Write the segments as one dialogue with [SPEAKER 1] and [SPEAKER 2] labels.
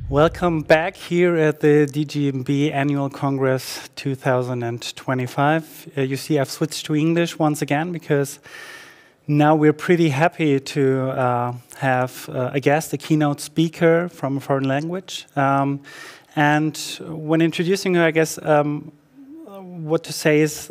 [SPEAKER 1] Welcome back here at the DGNB Annual Congress 2025. You see I've switched to English once again because now we're pretty happy to have a guest, a keynote speaker from a foreign language. And when introducing her, I guess what to say is,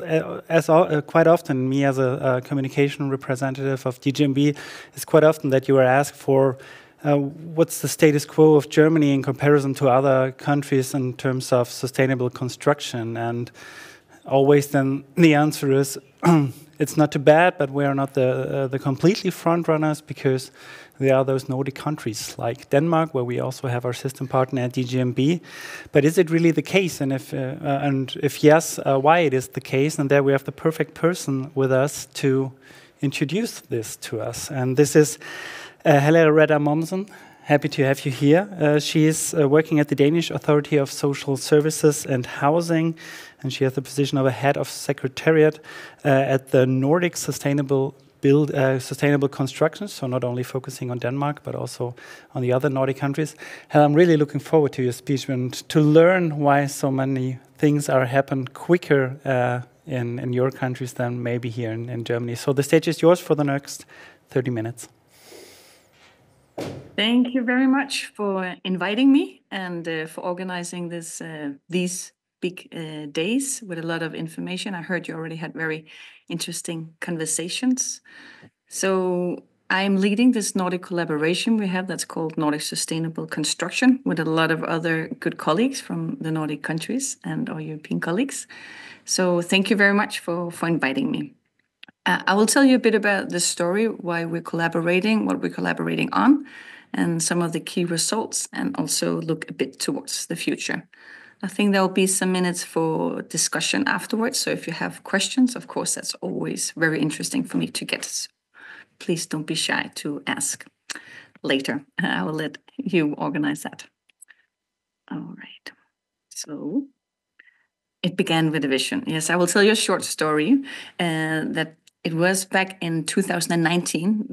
[SPEAKER 1] quite often, me as a communication representative of DGNB, is quite often that you are asked for what's the status quo of Germany in comparison to other countries in terms of sustainable construction? And always then the answer is, it's not too bad, but we are not the completely front runners because there are those Nordic countries like Denmark, where we also have our system partner at DGNB. But is it really the case? And if yes, why it is the case? And there we have the perfect person with us to introduce this to us. And this is Helle Redder Momsen. Happy to have you here. She is working at the Danish Authority of Social Services and Housing, and she has the position of a head of Secretariat at the Nordic Sustainable Construction, so not only focusing on Denmark, but also on the other Nordic countries. And I'm really looking forward to your speech and to learn why so many things are happening quicker in your countries than maybe here in Germany. So the stage is yours for the next 30 minutes.
[SPEAKER 2] Thank you very much for inviting me and for organizing these big days with a lot of information. I heard you already had very interesting conversations. So I'm leading this Nordic collaboration we have that's called Nordic Sustainable Construction with a lot of other good colleagues from the Nordic countries and our European colleagues. So thank you very much for inviting me. I will tell you a bit about the story, why we're collaborating, what we're collaborating on, and some of the key results, and also look a bit towards the future. I think there will be some minutes for discussion afterwards, so if you have questions, of course, that's always very interesting for me to get. So please don't be shy to ask later. I will let you organize that. All right. So it began with a vision. Yes, I will tell you a short story that it was back in 2019,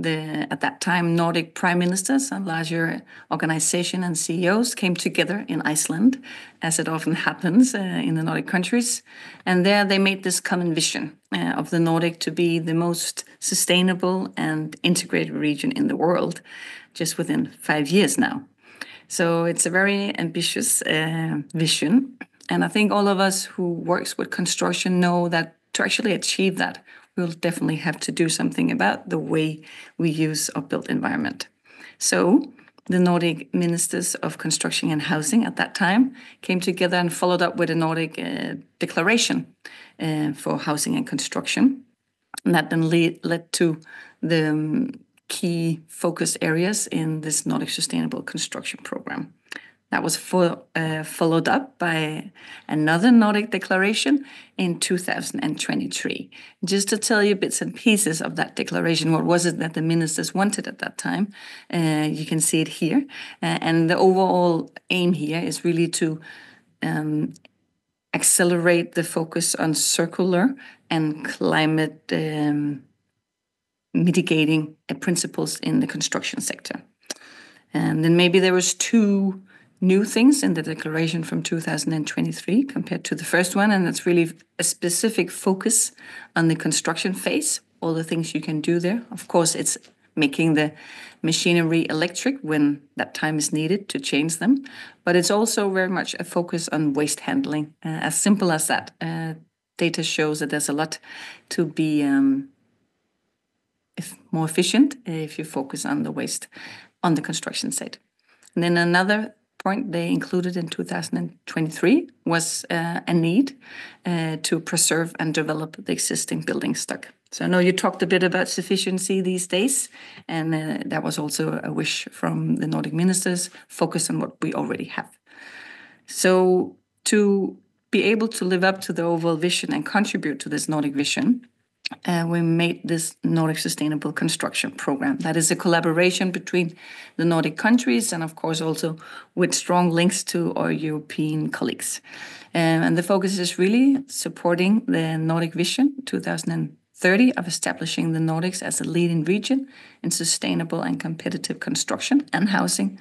[SPEAKER 2] at that time, Nordic prime ministers and larger organizations and CEOs came together in Iceland, as it often happens in the Nordic countries. And there they made this common vision of the Nordic to be the most sustainable and integrated region in the world, just within 5 years now. So it's a very ambitious vision. And I think all of us who works with construction know that to actually achieve that, we'll definitely have to do something about the way we use our built environment. So the Nordic ministers of construction and housing at that time came together and followed up with a Nordic declaration for housing and construction. And that then led to the key focus areas in this Nordic Sustainable Construction program. That was followed up by another Nordic declaration in 2023. Just to tell you bits and pieces of that declaration, what was it that the ministers wanted at that time? You can see it here. And the overall aim here is really to accelerate the focus on circular and climate mitigating principles in the construction sector. And then maybe there was two new things in the declaration from 2023 compared to the first one, and that's really a specific focus on the construction phase, all the things you can do there. Of course, it's making the machinery electric when that time is needed to change them, but it's also very much a focus on waste handling, as simple as that. Data shows that there's a lot to be more efficient if you focus on the waste on the construction site. And then another point they included in 2023 was a need to preserve and develop the existing building stock. So I know you talked a bit about sufficiency these days, and that was also a wish from the Nordic ministers, focus on what we already have. So to be able to live up to the overall vision and contribute to this Nordic vision, we made this Nordic Sustainable Construction program. That is a collaboration between the Nordic countries and, of course, also with strong links to our European colleagues. And the focus is really supporting the Nordic Vision 2030 of establishing the Nordics as a leading region in sustainable and competitive construction and housing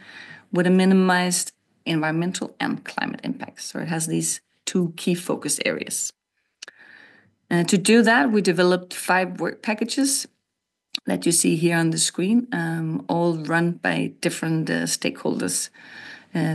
[SPEAKER 2] with a minimized environmental and climate impacts. So it has these 2 key focus areas. To do that, we developed 5 work packages that you see here on the screen, all run by different stakeholders.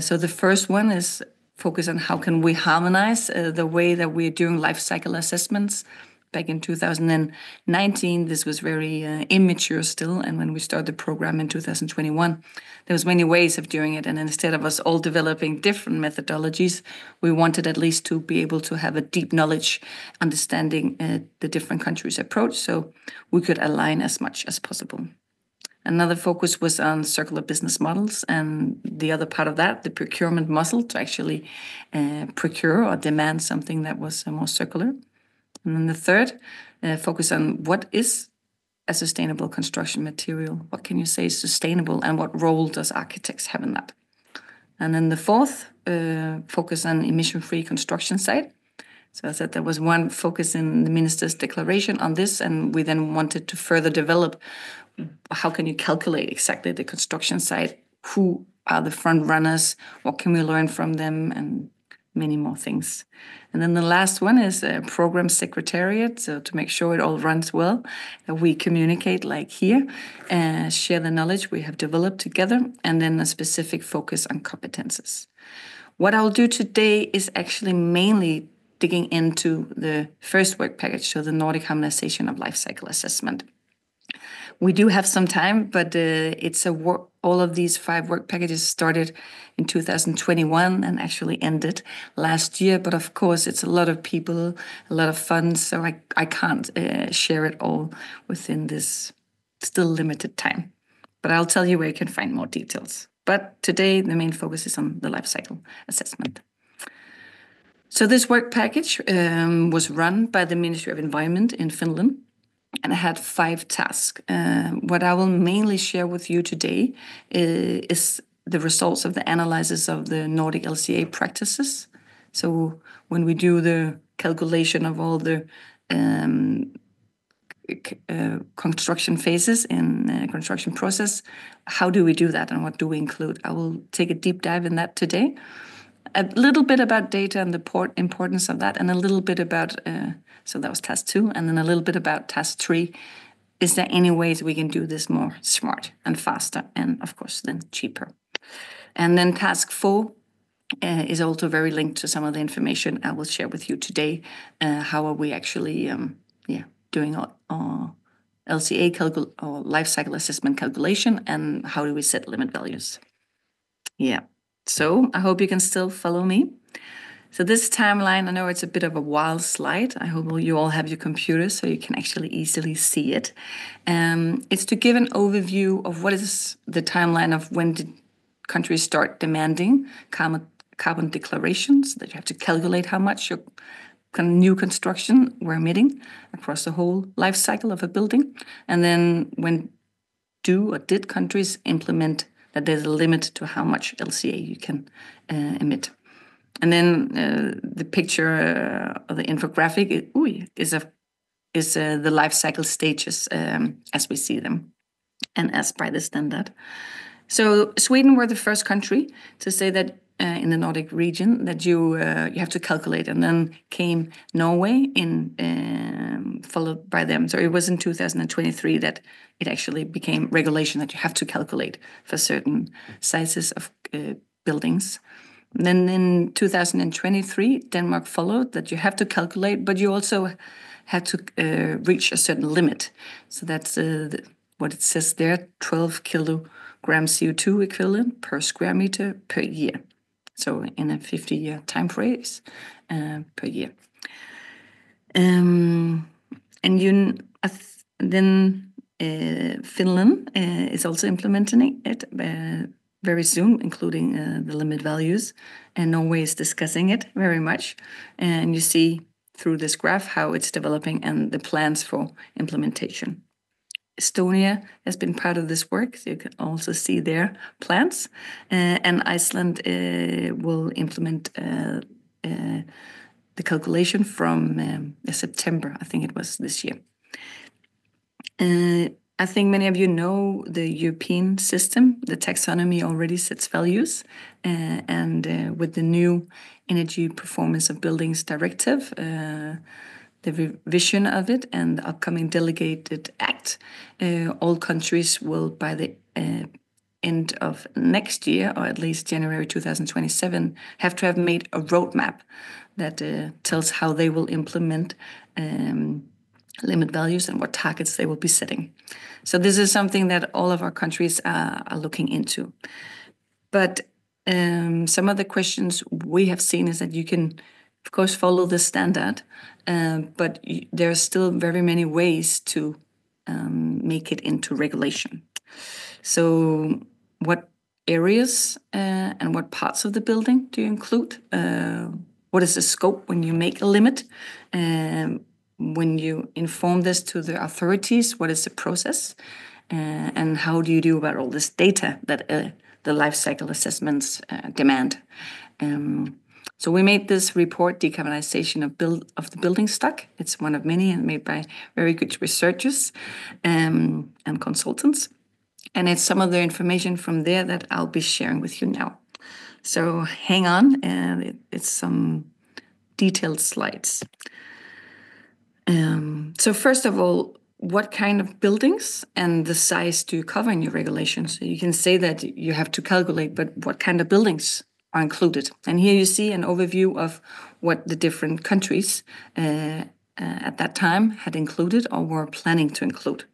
[SPEAKER 2] So the first one is focus on how can we harmonize the way that we're doing life cycle assessments. Back in 2019, this was very immature still, and when we started the program in 2021, there was many ways of doing it, and instead of us all developing different methodologies, we wanted at least to be able to have a deep knowledge, understanding the different countries' approach, so we could align as much as possible. Another focus was on circular business models, and the other part of that, the procurement muscle, to actually procure or demand something that was more circular. And then the third, focus on what is a sustainable construction material? What can you say is sustainable, and what role does architects have in that? And then the fourth, focus on emission-free construction site. So I said there was one focus in the minister's declaration on this, and we then wanted to further develop how can you calculate exactly the construction site, who are the front runners, what can we learn from them, and many more things. And then the last one is a program secretariat, so to make sure it all runs well, that we communicate like here, share the knowledge we have developed together, and then a specific focus on competences. What I'll do today is actually mainly digging into the first work package, so the Nordic harmonization of life cycle assessment. We do have some time, but all of these 5 work packages started in 2021 and actually ended last year. But of course, it's a lot of people, a lot of funds, so I can't share it all within this still limited time. But I'll tell you where you can find more details. But today, the main focus is on the life cycle assessment. So this work package was run by the Ministry of Environment in Finland, and I had 5 tasks. What I will mainly share with you today is the results of the analysis of the Nordic LCA practices. So when we do the calculation of all the construction phases in the construction process, how do we do that and what do we include? I will take a deep dive in that today. A little bit about data and the importance of that, and a little bit about, so that was task 2, and then a little bit about task 3. Is there any ways we can do this more smart and faster, and of course then cheaper? And then task 4 is also very linked to some of the information I will share with you today. How are we actually doing our LCA or life cycle assessment calculation, and how do we set limit values? Yeah. So I hope you can still follow me. So this timeline, I know it's a bit of a wild slide. I hope you all have your computers so you can actually easily see it. It's to give an overview of what is the timeline of when did countries start demanding carbon declarations, that you have to calculate how much your new construction we're emitting across the whole life cycle of a building. And then when did countries implement that there's a limit to how much LCA you can emit. And then the picture of the infographic is the life cycle stages as we see them, and as by the standard. So Sweden were the first country to say that in the Nordic region that you have to calculate, and then came Norway followed by them. So it was in 2023 that it actually became regulation that you have to calculate for certain sizes of buildings. And then in 2023, Denmark followed that you have to calculate, but you also have to reach a certain limit. So that's what it says there, 12 kilogram CO2 equivalent per square meter per year. So in a 50-year time frame per year. Then Finland is also implementing it very soon, including the limit values, and Norway is discussing it very much. And you see through this graph how it's developing and the plans for implementation. Estonia has been part of this work, so you can also see their plans. And Iceland will implement the calculation from September, I think it was this year. I think many of you know the European system. The taxonomy already sets values, and with the new Energy Performance of Buildings Directive, the revision of it, and the upcoming delegated act, all countries will, by the end of next year, or at least January 2027, have to have made a roadmap that tells how they will implement limit values and what targets they will be setting. So this is something that all of our countries are looking into. But some of the questions we have seen is that you can, of course, follow the standard, but there are still very many ways to make it into regulation. So what areas and what parts of the building do you include? What is the scope when you make a limit? When you inform this to the authorities, what is the process? And how do you do about all this data that the life cycle assessments demand? So we made this report, Decarbonization of the Building Stock. It's one of many and made by very good researchers and consultants. And it's some of the information from there that I'll be sharing with you now. So hang on, and it's some detailed slides. So first of all, what kind of buildings and the size do you cover in your regulations? So you can say that you have to calculate, but what kind of buildings are included? And here you see an overview of what the different countries at that time had included or were planning to include.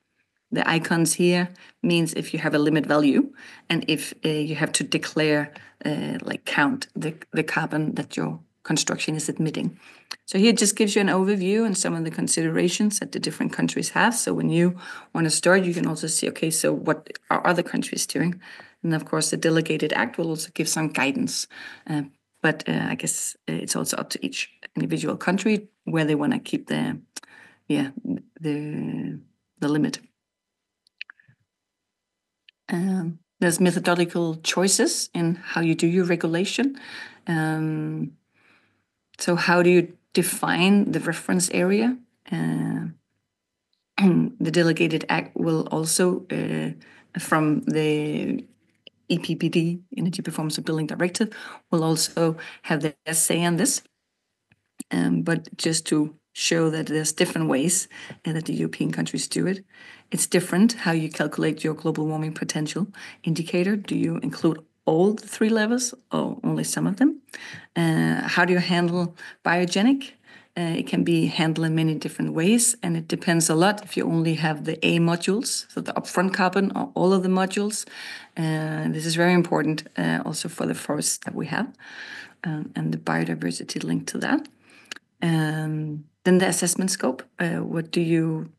[SPEAKER 2] The icons here means if you have a limit value and if you have to declare, count the carbon that your construction is emitting. So here it just gives you an overview and some of the considerations that the different countries have. So when you want to start, you can also see, okay, so what are other countries doing? And of course, the delegated act will also give some guidance. But I guess it's also up to each individual country where they want to keep the limit. There's methodological choices in how you do your regulation. So how do you define the reference area? The delegated act will also, from the EPBD, Energy Performance of Building Directive, will also have their say on this. But just to show that there's different ways that the European countries do it. It's different how you calculate your global warming potential indicator. Do you include all the 3 levels or only some of them? How do you handle biogenic? It can be handled in many different ways, and it depends a lot if you only have the A modules, so the upfront carbon, or all of the modules. This is very important also for the forests that we have and the biodiversity linked to that. Then the assessment scope, what do you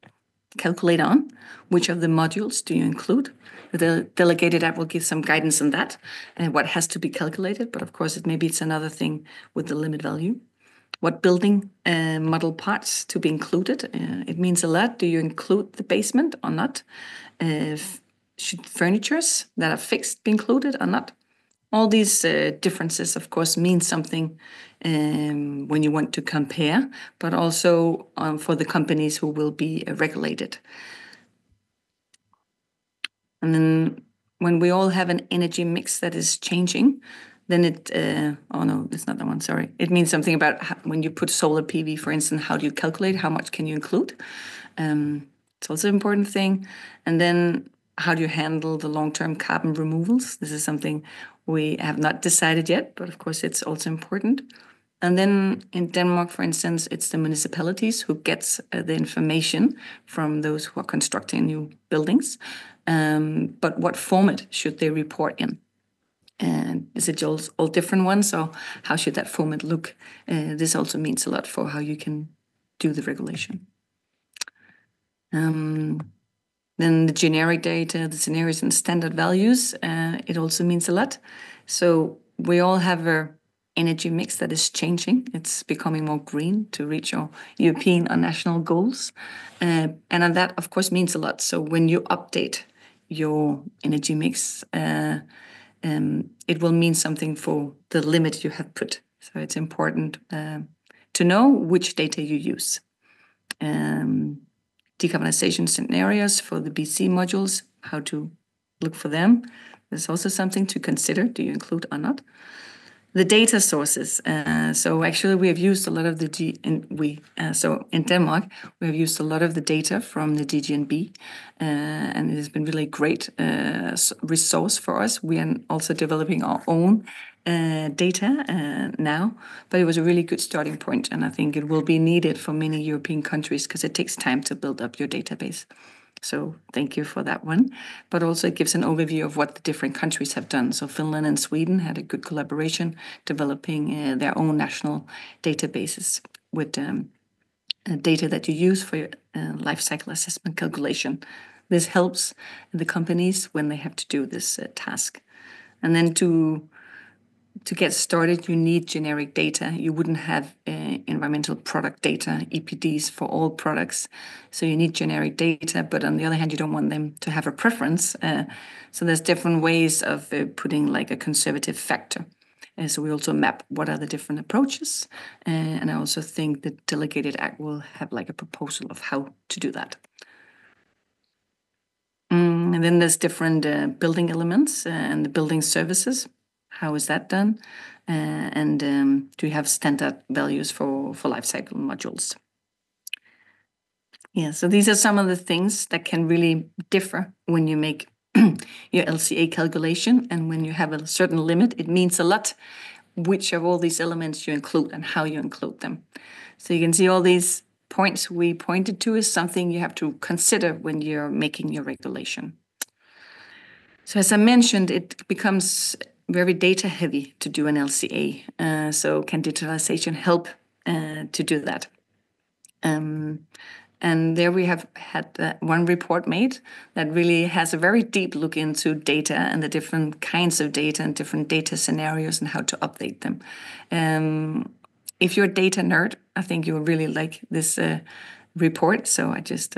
[SPEAKER 2] calculate on? Which of the modules do you include? The delegated act will give some guidance on that and what has to be calculated, but of course maybe it's another thing with the limit value. What building model parts to be included? It means a lot. Do you include the basement or not? Should furnitures that are fixed be included or not? All these differences, of course, mean something when you want to compare, but also for the companies who will be regulated. And then when we all have an energy mix that is changing, then it, oh no, that's not the one, sorry. It means something about when you put solar PV, for instance, how do you calculate, how much can you include? It's also an important thing. And then how do you handle the long-term carbon removals? This is something we have not decided yet, but of course it's also important. And then in Denmark, for instance, it's the municipalities who gets the information from those who are constructing new buildings. But what format should they report in? And is it all different ones? So how should that format look? This also means a lot for how you can do the regulation. Then the generic data, the scenarios and standard values, it also means a lot. So we all have a energy mix that is changing. It's becoming more green to reach our European or national goals. And that, of course, means a lot. So when you update your energy mix, it will mean something for the limit you have put. So it's important to know which data you use. decarbonization scenarios for the BC modules, how to look for them. There's also something to consider, do you include or not? The data sources. So actually we have used a lot of so in Denmark, we have used a lot of the data from the DGNB, and it has been really great resource for us. We are also developing our own data now, but it was a really good starting point, and I think it will be needed for many European countries because it takes time to build up your database. So thank you for that one. But also it gives an overview of what the different countries have done. So Finland and Sweden had a good collaboration developing their own national databases with data that you use for your life cycle assessment calculation. This helps the companies when they have to do this task. And then to get started, you need generic data. You wouldn't have environmental product data, EPDs, for all products. So you need generic data, but on the other hand, you don't want them to have a preference. So there's different ways of putting like a conservative factor. So we also map what are the different approaches. And I also think the Delegated Act will have like a proposal of how to do that. And then there's different building elements and the building services. How is that done? And do you have standard values for life cycle modules? Yeah, so these are some of the things that can really differ when you make your LCA calculation. And when you have a certain limit, it means a lot which of all these elements you include and how you include them. So you can see all these points we pointed to is something you have to consider when you're making your regulation. So as I mentioned, it becomes very data heavy to do an LCA. So can digitalisation help to do that? And there we have had one report made that really has a very deep look into data and the different kinds of data and different data scenarios and how to update them. If you're a data nerd, I think you will really like this report. So I just,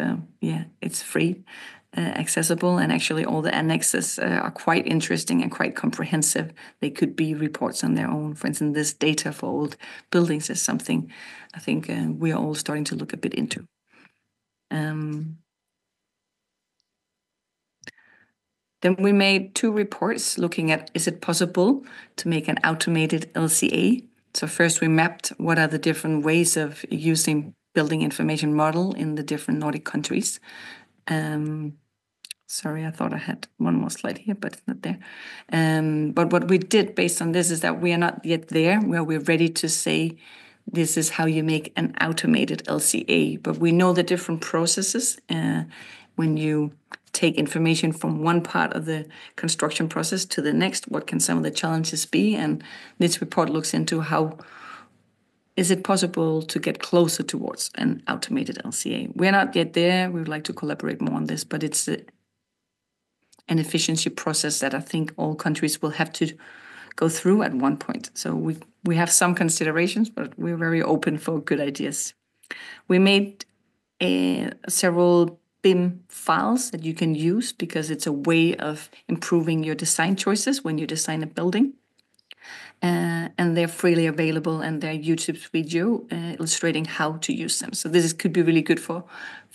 [SPEAKER 2] it's free. Accessible, and actually all the annexes are quite interesting and quite comprehensive. They could be reports on their own. For instance, this data for old buildings is something I think we are all starting to look a bit into. Then we made 2 reports looking at, is it possible to make an automated LCA? So first we mapped what are the different ways of using building information model in the different Nordic countries. Sorry, I thought I had one more slide here, but it's not there. But what we did based on this is that we are not yet there where we're ready to say this is how you make an automated LCA. But we know the different processes when you take information from one part of the construction process to the next. What can some of the challenges be? And this report looks into how is it possible to get closer towards an automated LCA. We're not yet there. We would like to collaborate more on this, but it's an efficiency process that I think all countries will have to go through at one point. So we have some considerations, but we're very open for good ideas. We made several BIM files that you can use because it's a way of improving your design choices when you design a building. And they're freely available, and they're YouTube video illustrating how to use them. So this could be really good for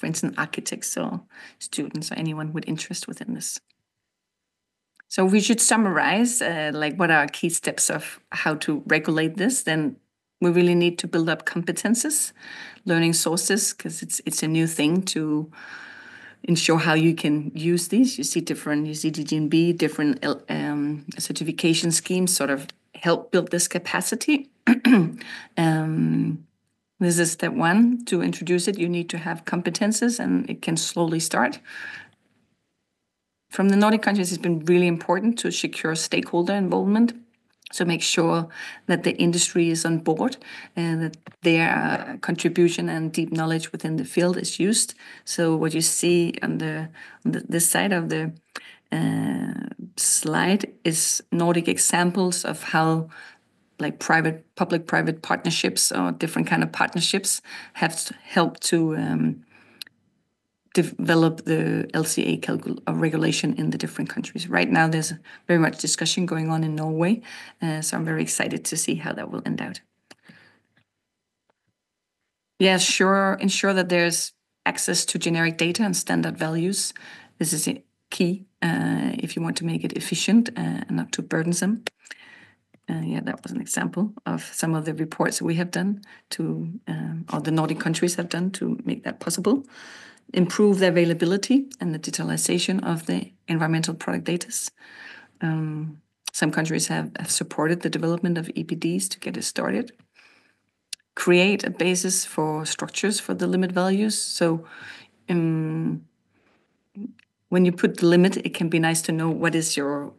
[SPEAKER 2] instance, architects or students or anyone with interest within this. So we should summarize like what are key steps of how to regulate this. Then we really need to build up competences, learning sources, because it's a new thing to ensure how you can use these. You see DGNB, different certification schemes sort of help build this capacity. This is step 1. To introduce it, you need to have competences, and it can slowly start. From the Nordic countries, it's been really important to secure stakeholder involvement. So make sure that the industry is on board and that their contribution and deep knowledge within the field is used. So what you see on this side of the slide is Nordic examples of how like public-private partnerships or different kind of partnerships have helped to develop the LCA regulation in the different countries. Right now, there's very much discussion going on in Norway, so I'm very excited to see how that will end out. Yeah, sure. Ensure that there's access to generic data and standard values. This is key if you want to make it efficient and not too burdensome. Yeah, that was an example of some of the reports we have done or the Nordic countries have done to make that possible. Improve the availability and the digitalisation of the environmental product data. Some countries have supported the development of EPDs to get it started. Create a basis for structures for the limit values. So when you put the limit, it can be nice to know what is your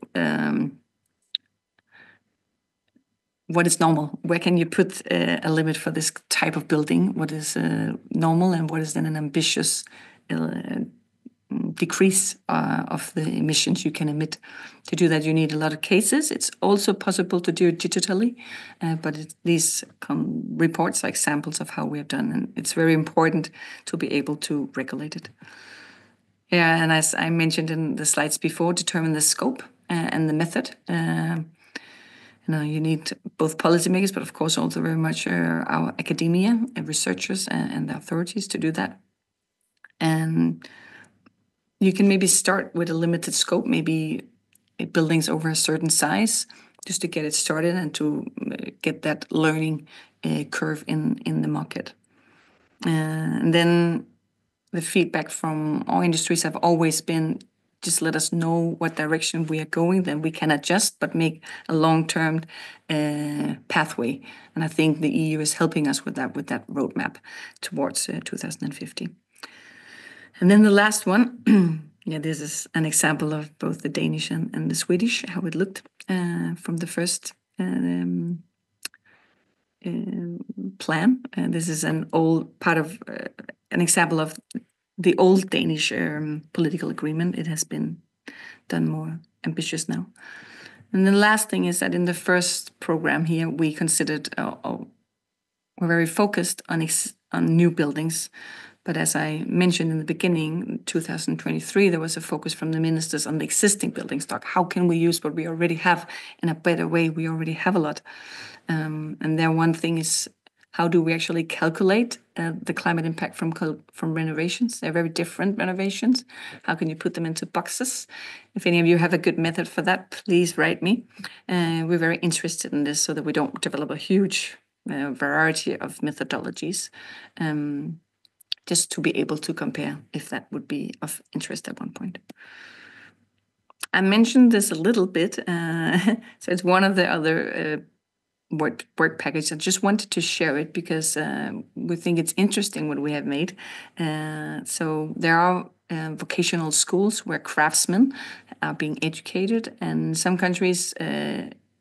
[SPEAKER 2] what is normal. Where can you put a limit for this type of building? What is normal and what is then an ambitious decrease of the emissions you can emit. To do that, you need a lot of cases. It's also possible to do it digitally, but these reports are examples of how we have done, and it's very important to be able to regulate it. Yeah, and as I mentioned in the slides before, determine the scope and the method. You need both policymakers, but of course also very much our academia, and researchers, and the authorities to do that. And you can maybe start with a limited scope, maybe buildings over a certain size, just to get it started and to get that learning curve in the market. And then the feedback from our industries have always been, just let us know what direction we are going, then we can adjust, but make a long-term pathway. And I think the EU is helping us with that roadmap towards 2050. And then the last one, yeah, this is an example of both the Danish and the Swedish, how it looked from the first plan. This is an old part of an example of the old Danish political agreement. It has been done more ambitious now. And the last thing is that in the first program here, we considered, we're very focused on new buildings. But as I mentioned in the beginning, 2023, there was a focus from the ministers on the existing building stock. How can we use what we already have in a better way? We already have a lot. And there one thing is, how do we actually calculate the climate impact from renovations? They're very different renovations. How can you put them into boxes? If any of you have a good method for that, please write me. We're very interested in this so that we don't develop a huge variety of methodologies. Just to be able to compare if that would be of interest at one point. I mentioned this a little bit, so it's one of the other work packages. I just wanted to share it because we think it's interesting what we have made. So there are vocational schools where craftsmen are being educated, and in some countries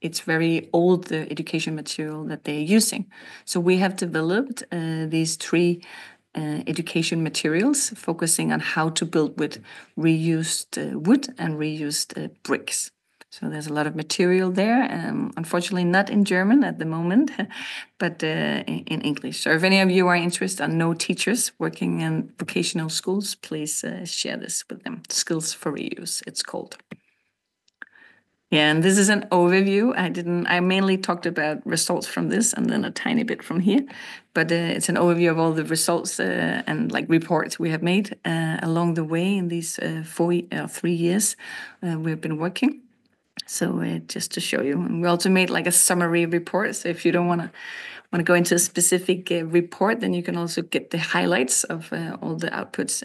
[SPEAKER 2] it's very old, the education material that they're using. So we have developed these 3 education materials focusing on how to build with reused wood and reused bricks. So there's a lot of material there, unfortunately not in German at the moment, but in English. So if any of you are interested and know teachers working in vocational schools, please share this with them. Skills for Reuse, it's called. Yeah, and this is an overview. I mainly talked about results from this and then a tiny bit from here, but it's an overview of all the results and reports we have made along the way in these 3 years we've been working. So just to show you, and we also made a summary report. So if you don't want to go into a specific report, then you can also get the highlights of all the outputs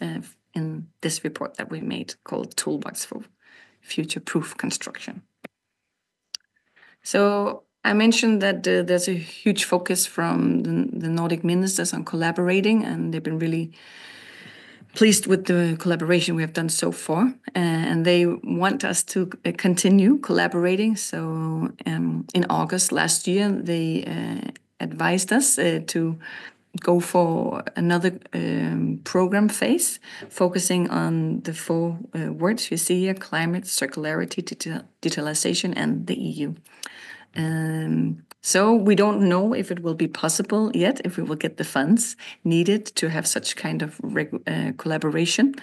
[SPEAKER 2] in this report that we made called Toolbox for Future-Proof Construction. So I mentioned that there's a huge focus from the Nordic ministers on collaborating, and they've been really pleased with the collaboration we have done so far, and they want us to continue collaborating. So in August last year, they advised us to go for another program phase, focusing on the 4 words you see here: climate, circularity, digitalisation, and the EU. So we don't know if it will be possible yet, if we will get the funds needed to have such kind of collaboration.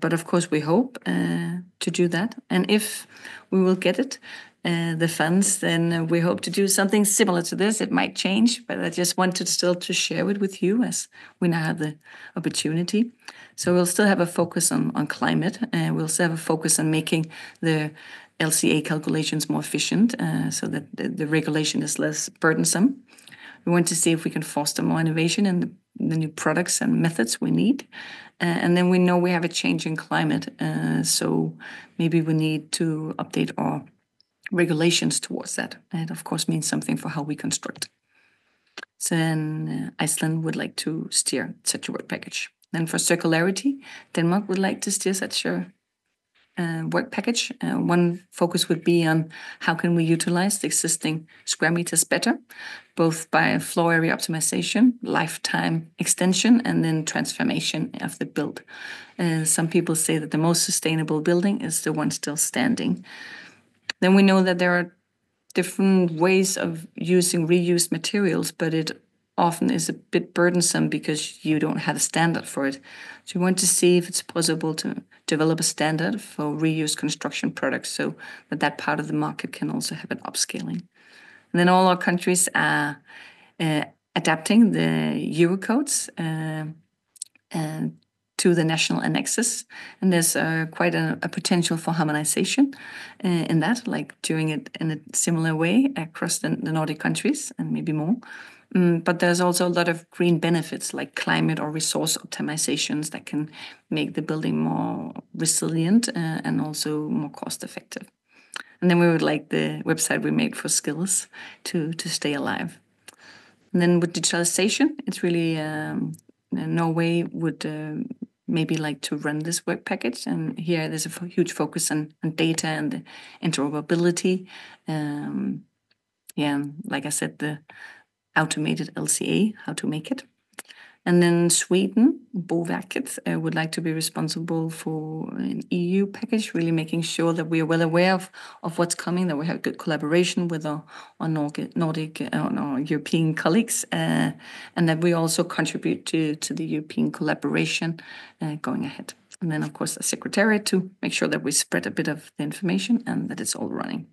[SPEAKER 2] But of course we hope to do that. And if we will get it, the funds, then we hope to do something similar to this. It might change, but I just wanted still to share it with you as we now have the opportunity. So we'll still have a focus on climate, and we'll still have a focus on making the LCA calculations more efficient, so that the regulation is less burdensome. We want to see if we can foster more innovation in the new products and methods we need. And then we know we have a change in climate, so maybe we need to update our regulations towards that. And it, of course, means something for how we construct. So then Iceland would like to steer such a work package. Then for circularity, Denmark would like to steer such a work package. One focus would be on how can we utilize the existing square meters better, both by floor area optimization, lifetime extension, and then transformation of the build. Some people say that the most sustainable building is the one still standing. Then we know that there are different ways of using reused materials, but it often is a bit burdensome because you don't have a standard for it. So we want to see if it's possible to develop a standard for reused construction products so that that part of the market can also have an upscaling. And then all our countries are adapting the Euro codes to the national annexes, and there's quite a potential for harmonization in that, like doing it in a similar way across the Nordic countries and maybe more. But there's also a lot of green benefits like climate or resource optimizations that can make the building more resilient and also more cost effective. And then we would like the website we made for skills to stay alive. And then with digitalisation, it's really Norway would maybe like to run this work package. And here there's a huge focus on data and the interoperability. Like I said, the automated LCA, how to make it. And then Sweden, Boverket, would like to be responsible for an EU package, really making sure that we are well aware of what's coming, that we have good collaboration with our Nordic our European colleagues, and that we also contribute to the European collaboration going ahead. And then, of course, the Secretariat to make sure that we spread a bit of the information and that it's all running.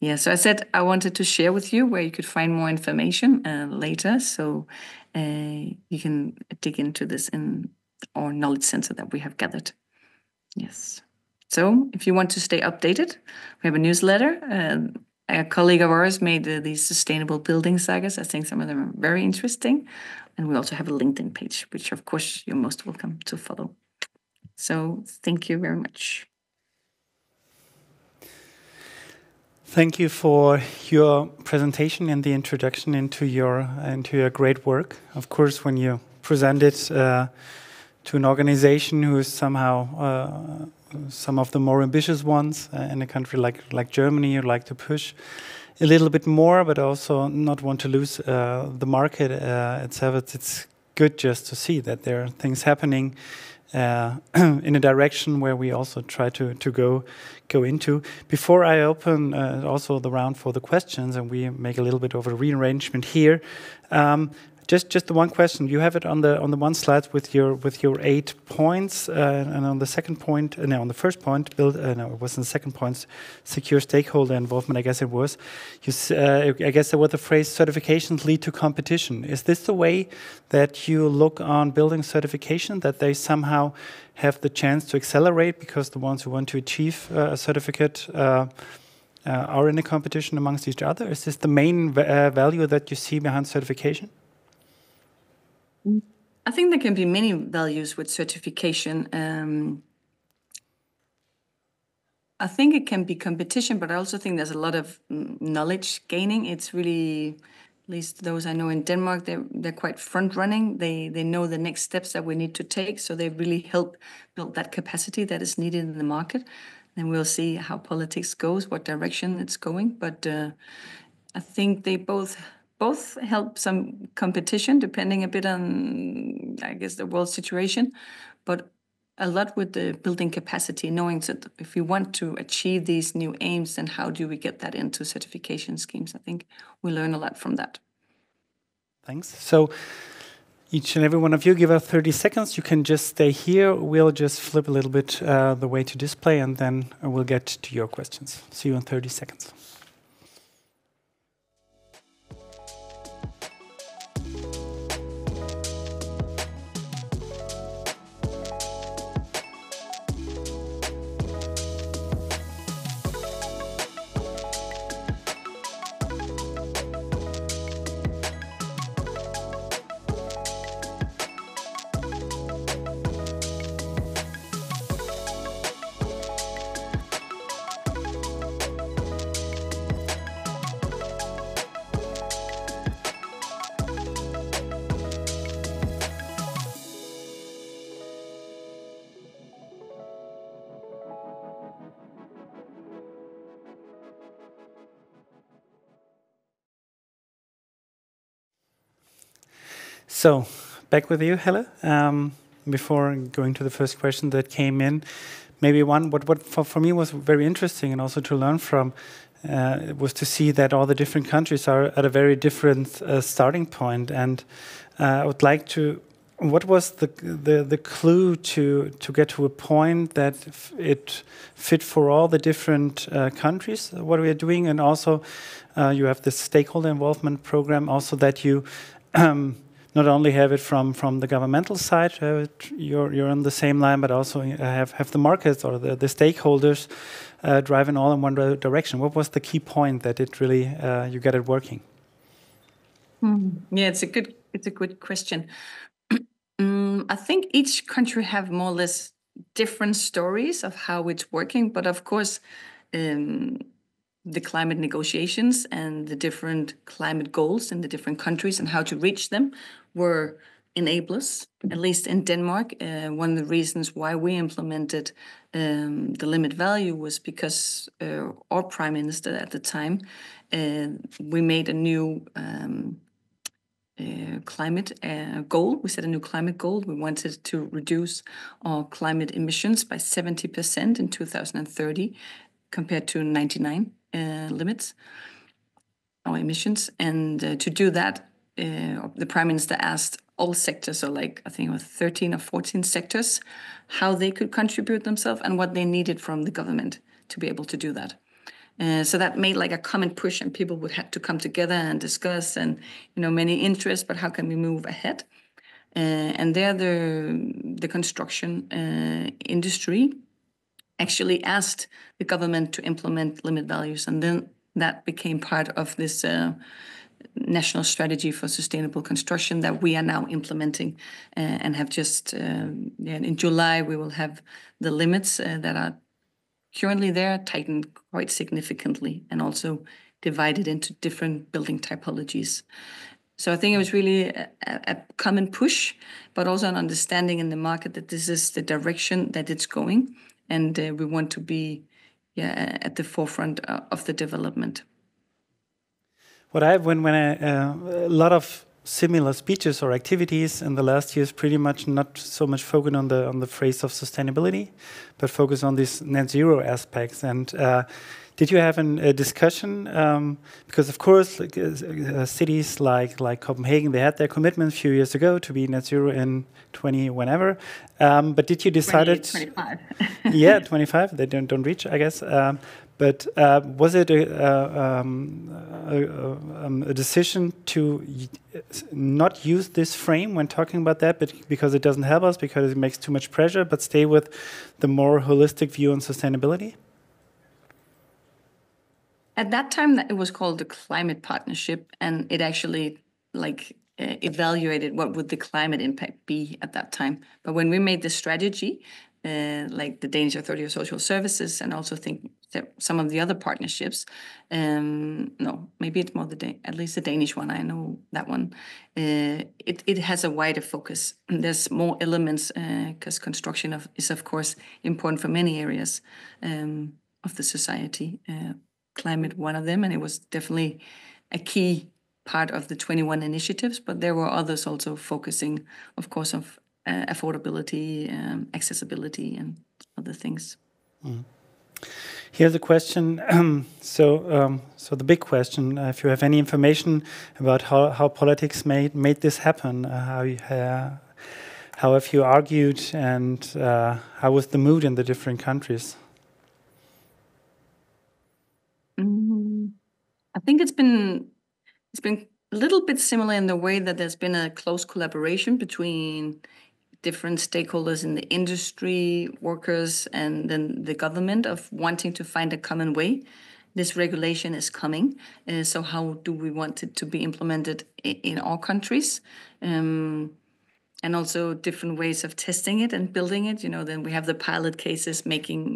[SPEAKER 2] Yeah, so I said I wanted to share with you where you could find more information later, so you can dig into this in our knowledge center that we have gathered. Yes. So if you want to stay updated, we have a newsletter. A colleague of ours made these sustainable building sagas. I think some of them are very interesting. And we also have a LinkedIn page, which of course you're most welcome to follow. So thank you very much.
[SPEAKER 1] Thank you for your presentation and the introduction into your great work. Of course, when you present it to an organization who is somehow some of the more ambitious ones in a country like Germany, you'd like to push a little bit more, but also not want to lose the market itself. It's good just to see that there are things happening in a direction where we also try to go into. Before I open also the round for the questions and we make a little bit of a rearrangement here, just the one question. You have it on the one slide with your 8 points, and on the second point, on the first point, it wasn't the second point, secure stakeholder involvement. I guess it was. I guess there was the phrase certifications lead to competition. Is this the way that you look on building certification, that they somehow have the chance to accelerate because the ones who want to achieve a certificate are in a competition amongst each other? Is this the main value that you see behind certification?
[SPEAKER 2] I think there can be many values with certification. I think it can be competition, but I also think there's a lot of knowledge gaining. It's really, at least those I know in Denmark, they're quite front running. They know the next steps that we need to take, so they really help build that capacity that is needed in the market. And we'll see how politics goes, what direction it's going. But I think they both help some competition, depending a bit on, I guess, the world situation, but a lot with the building capacity, knowing that if we want to achieve these new aims, then how do we get that into certification schemes? I think we learn a lot from that.
[SPEAKER 1] Thanks. So Each and every one of you give us 30 seconds. You can just stay here. We'll just flip a little bit the way to display, and then we'll get to your questions. See you in 30 seconds. So, back with you, Helle. Before going to the first question that came in, maybe one, what for me was very interesting and also to learn from, was to see that all the different countries are at a very different starting point. And I would like to, what was the clue to get to a point that it fit for all the different countries, what we are doing? And also, you have this stakeholder involvement program, also that you not only have it from the governmental side, you're on the same line, but also have the markets or the stakeholders driving all in one direction. What was the key point that it really you get it working?
[SPEAKER 2] Yeah, it's a good question. I think each country have more or less different stories of how it's working, but of course, the climate negotiations and the different climate goals in the different countries and how to reach them were enablers, at least in Denmark. One of the reasons why we implemented the limit value was because our prime minister at the time, we made a new climate goal. We set a new climate goal. We wanted to reduce our climate emissions by 70% in 2030 compared to 99 limits, our emissions. And to do that, the Prime Minister asked all sectors, so like I think it was 13 or 14 sectors, how they could contribute themselves and what they needed from the government to be able to do that. So that made like a common push, and people would have to come together and discuss, and many interests. But how can we move ahead? And there, the construction industry actually asked the government to implement limit values, and then that became part of this national strategy for sustainable construction that we are now implementing and have just in July we will have the limits that are currently there tightened quite significantly and also divided into different building typologies. So I think it was really a common push, but also an understanding in the market that this is the direction that it's going, and we want to be at the forefront of the development.
[SPEAKER 1] When a lot of similar speeches or activities in the last years, pretty much not so much focused on the phrase of sustainability, but focus on these net zero aspects. And did you have a discussion? Because of course, cities like Copenhagen, they had their commitment a few years ago to be net zero in 20 whenever. But did you decide
[SPEAKER 2] 25?
[SPEAKER 1] Yeah, 25. They don't reach, I guess. But was it a decision to not use this frame when talking about that, but because it doesn't help us, because it makes too much pressure, but stay with the more holistic view on sustainability?
[SPEAKER 2] At that time, it was called the Climate Partnership, and it actually evaluated what would the climate impact be at that time. But when we made the strategy, like the Danish Authority of Social Services, and also think that some of the other partnerships, no, maybe it's more at least the Danish one, I know that one, it has a wider focus. There's more elements because construction is of course important for many areas of the society. Climate, one of them, and it was definitely a key part of the 21 initiatives, but there were others also focusing, of course, on affordability, accessibility, and other things.
[SPEAKER 1] Here's a question. So the big question: if you have any information about how politics made this happen, how have you argued, and how was the mood in the different countries?
[SPEAKER 2] I think it's been a little bit similar in the way that there's been a close collaboration between different stakeholders in the industry, workers, and then the government of wanting to find a common way. This regulation is coming, so how do we want it to be implemented in all countries? And also different ways of testing it and building it. Then we have the pilot cases,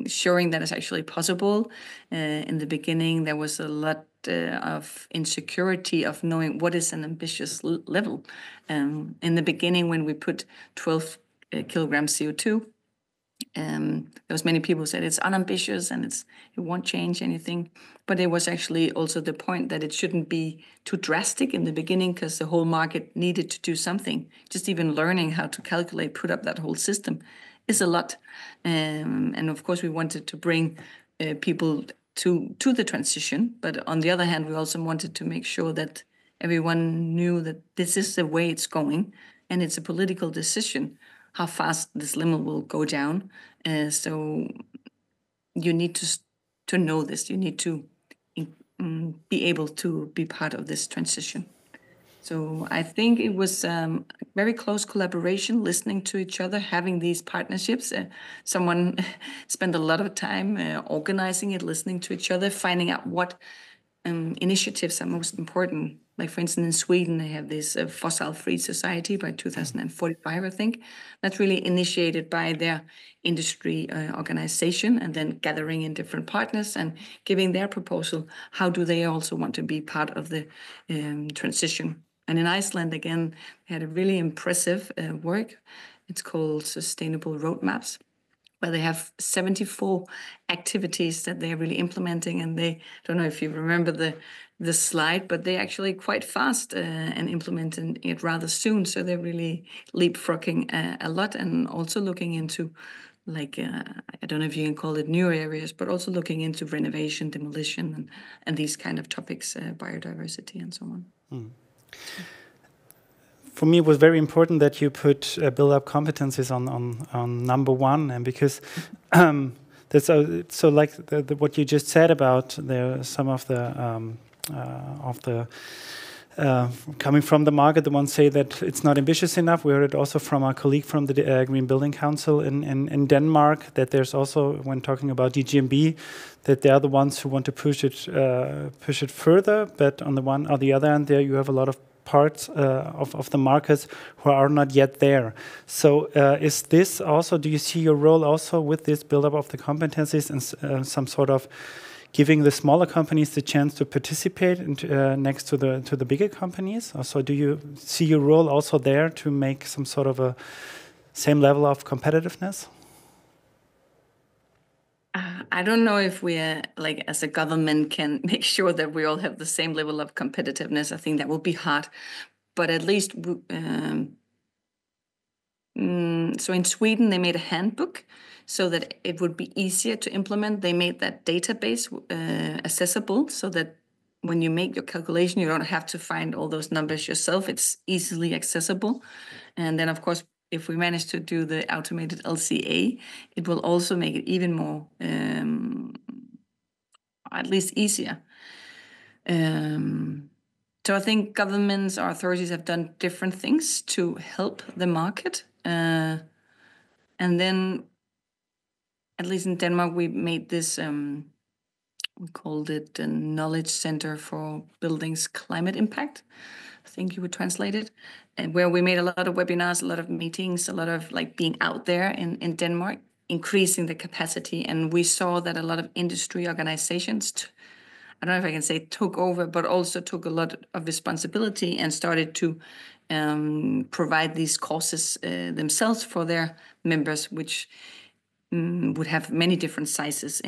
[SPEAKER 2] showing that it's actually possible. In the beginning, there was a lot of insecurity of knowing what is an ambitious level. In the beginning, when we put 12 kilograms CO2, there was many people who said it's unambitious and it won't change anything. But it was actually also the point that it shouldn't be too drastic in the beginning, because the whole market needed to do something. Just even learning how to calculate, put up that whole system is a lot. And of course, we wanted to bring people to the transition. But on the other hand, we also wanted to make sure that everyone knew that this is the way it's going, and it's a political decision how fast this limit will go down. So you need to know this. You need to be able to be part of this transition. So I think it was very close collaboration, listening to each other, having these partnerships. Someone spent a lot of time organizing it, listening to each other, finding out what initiatives are most important. Like, for instance, in Sweden, they have this fossil-free society by 2045, I think. That's really initiated by their industry organization, and then gathering in different partners and giving their proposal. How do they also want to be part of the transition? And in Iceland, again, they had a really impressive work. It's called Sustainable Roadmaps, where they have 74 activities that they're really implementing. And they, don't know if you remember the slide, but they're actually quite fast and implementing it rather soon. So they're really leapfrogging a lot, and also looking into, like, I don't know if you can call it new areas, but also looking into renovation, demolition, and these kind of topics, biodiversity and so on.
[SPEAKER 1] For me, it was very important that you put build up competencies on number one, and because that's so like what you just said about some of the coming from the market, the ones say that it's not ambitious enough. We heard it also from our colleague from the Green Building Council in Denmark, that there's also, when talking about DGNB, that they are the ones who want to push it further. But on the one or the other hand, there you have a lot of parts of the markets who are not yet there. So is this also, do you see your role also with this build-up of the competencies and some sort of giving the smaller companies the chance to participate next to the bigger companies? Also, do you see your role also there to make some sort of a same level of competitiveness?
[SPEAKER 2] I don't know if we, like, as a government, can make sure that we all have the same level of competitiveness. I think that will be hard, but at least so in Sweden they made a handbook so that it would be easier to implement. They made that database accessible, so that when you make your calculation, you don't have to find all those numbers yourself. It's easily accessible. And then, of course, if we manage to do the automated LCA, it will also make it even more, at least easier. So I think governments or authorities have done different things to help the market. And then, at least in Denmark, we made this, we called it the Knowledge Center for Buildings Climate Impact, I think you would translate it, and where we made a lot of webinars, a lot of meetings, a lot of, like, being out there in Denmark, increasing the capacity. And we saw that a lot of industry organizations, I don't know if I can say took over, but also took a lot of responsibility and started to provide these courses themselves for their members, which would have many different sizes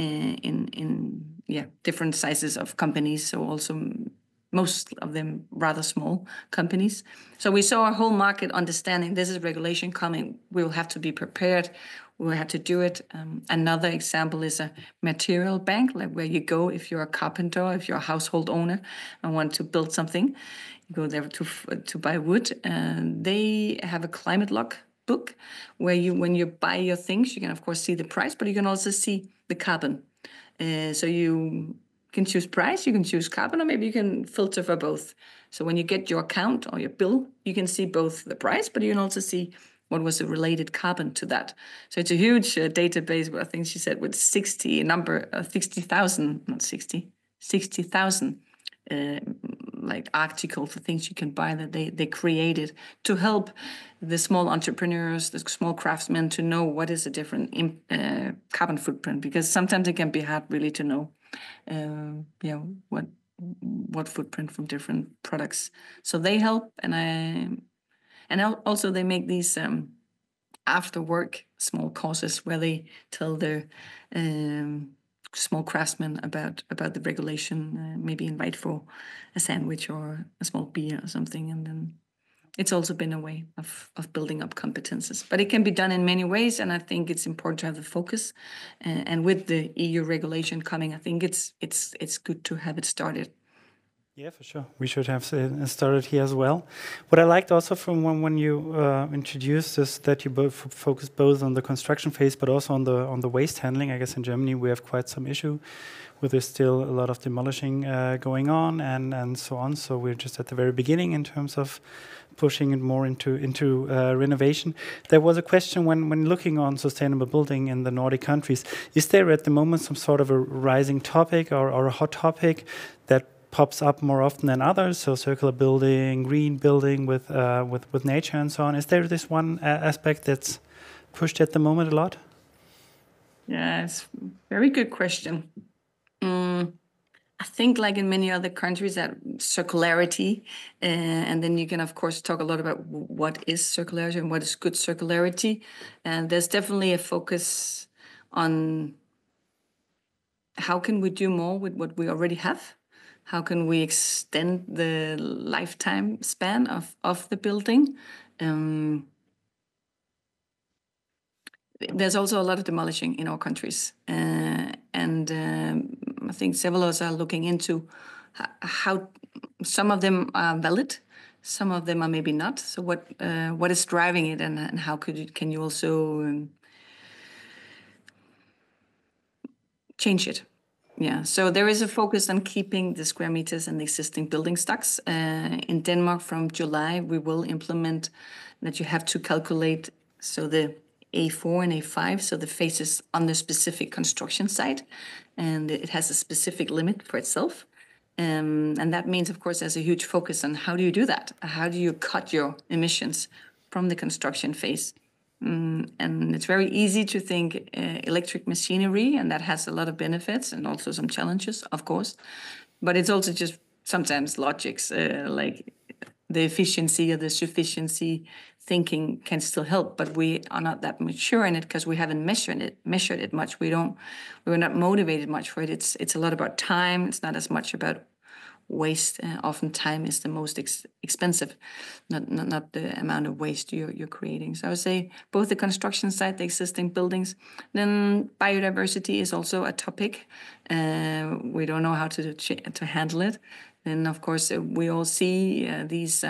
[SPEAKER 2] different sizes of companies. So also most of them rather small companies. So we saw our whole market understanding this is regulation coming. We'll have to be prepared. we had to do it. Another example is a material bank, like where you go if you're a carpenter, if you're a household owner and want to build something. You go there to buy wood. They have a climate lock book where when you buy your things, you can of course see the price, but you can also see the carbon. So you can choose price, you can choose carbon, or maybe you can filter for both. So when you get your account or your bill, you can see both the price, but you can also see what was the related carbon to that. So it's a huge database, but I think she said with 60,000, not 60, 60,000 like articles, the things you can buy that they created to help the small entrepreneurs, the small craftsmen to know what is a different carbon footprint, because sometimes it can be hard really to know what footprint from different products. So they help, and also they make these after work small courses where they tell their small craftsmen about the regulation, maybe invite for a sandwich or a small beer or something, and then it's also been a way of building up competences. But it can be done in many ways, and I think it's important to have the focus. And with the EU regulation coming, I think it's good to have it started.
[SPEAKER 1] Yeah, for sure. We should have started here as well. What I liked also from when you introduced is that you both focus both on the construction phase, but also on the waste handling. I guess in Germany we have quite some issue with there's still a lot of demolishing going on and so on. So we're just at the very beginning in terms of pushing it more into renovation. There was a question when looking on sustainable building in the Nordic countries. Is there at the moment some sort of a rising topic or a hot topic that pops up more often than others? So circular building, green building with nature and so on. Is there this one aspect that's pushed at the moment a lot?
[SPEAKER 2] Yeah, it's a very good question. I think like in many other countries that circularity, and then you can of course talk a lot about what is circularity and what is good circularity. And there's definitely a focus on how can we do more with what we already have? How can we extend the lifetime span of the building? There's also a lot of demolishing in our countries. And I think several of us are looking into how some of them are valid, some of them are maybe not. So what is driving it, and how can you also change it? Yeah, so there is a focus on keeping the square meters and the existing building stocks. In Denmark, from July, we will implement that you have to calculate so the A4 and A5, so the faces on the specific construction site, and it has a specific limit for itself. And that means, of course, there's a huge focus on how do you do that? How do you cut your emissions from the construction phase? And it's very easy to think electric machinery, and that has a lot of benefits and also some challenges, of course. But it's also just sometimes logics, like the efficiency or the sufficiency thinking can still help, but we are not that mature in it because we haven't measured it much. We're not motivated much for it. It's a lot about time. It's not as much about waste. Often time is the most expensive, not the amount of waste you're creating. So I would say both the construction site, the existing buildings, then biodiversity is also a topic. We don't know how to handle it. Then of course we all see these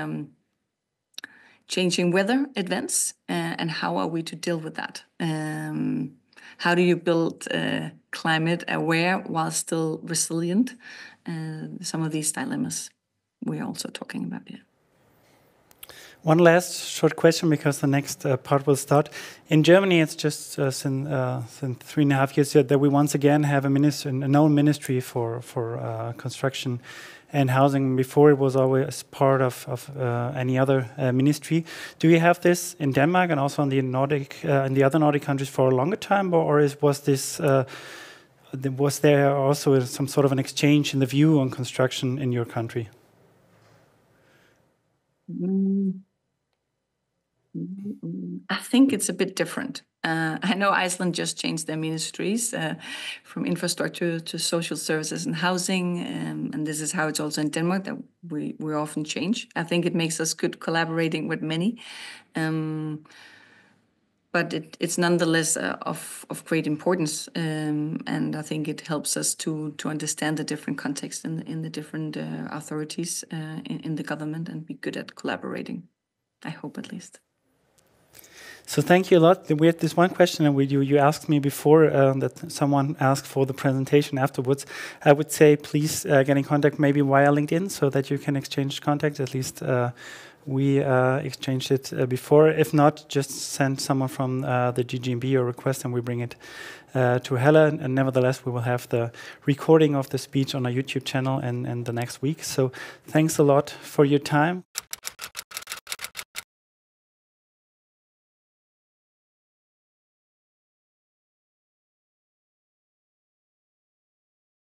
[SPEAKER 2] changing weather events, and how are we to deal with that? How do you build climate aware while still resilient? Some of these dilemmas we're also talking about here.
[SPEAKER 1] One last short question, because the next part will start. In Germany, it's just since 3.5 years that we once again have a known ministry for construction and housing. Before, it was always part of any other ministry. Do you have this in Denmark and also in the other Nordic countries for a longer time, or was there also some sort of an exchange in the view on construction in your country?
[SPEAKER 2] I think it's a bit different. I know Iceland just changed their ministries from infrastructure to social services and housing, and this is how it's also in Denmark, that we often change. I think it makes us good collaborating with many. but it's nonetheless of great importance, and I think it helps us to understand the different contexts in the different authorities in the government and be good at collaborating. I hope, at least.
[SPEAKER 1] So thank you a lot. We had this one question, and you asked me before that someone asked for the presentation afterwards. I would say please get in contact maybe via LinkedIn so that you can exchange contact. At least we exchanged it before. If not, just send someone from the DGNB a request and we bring it to Helle. And nevertheless, we will have the recording of the speech on our YouTube channel in the next week. So thanks a lot for your time.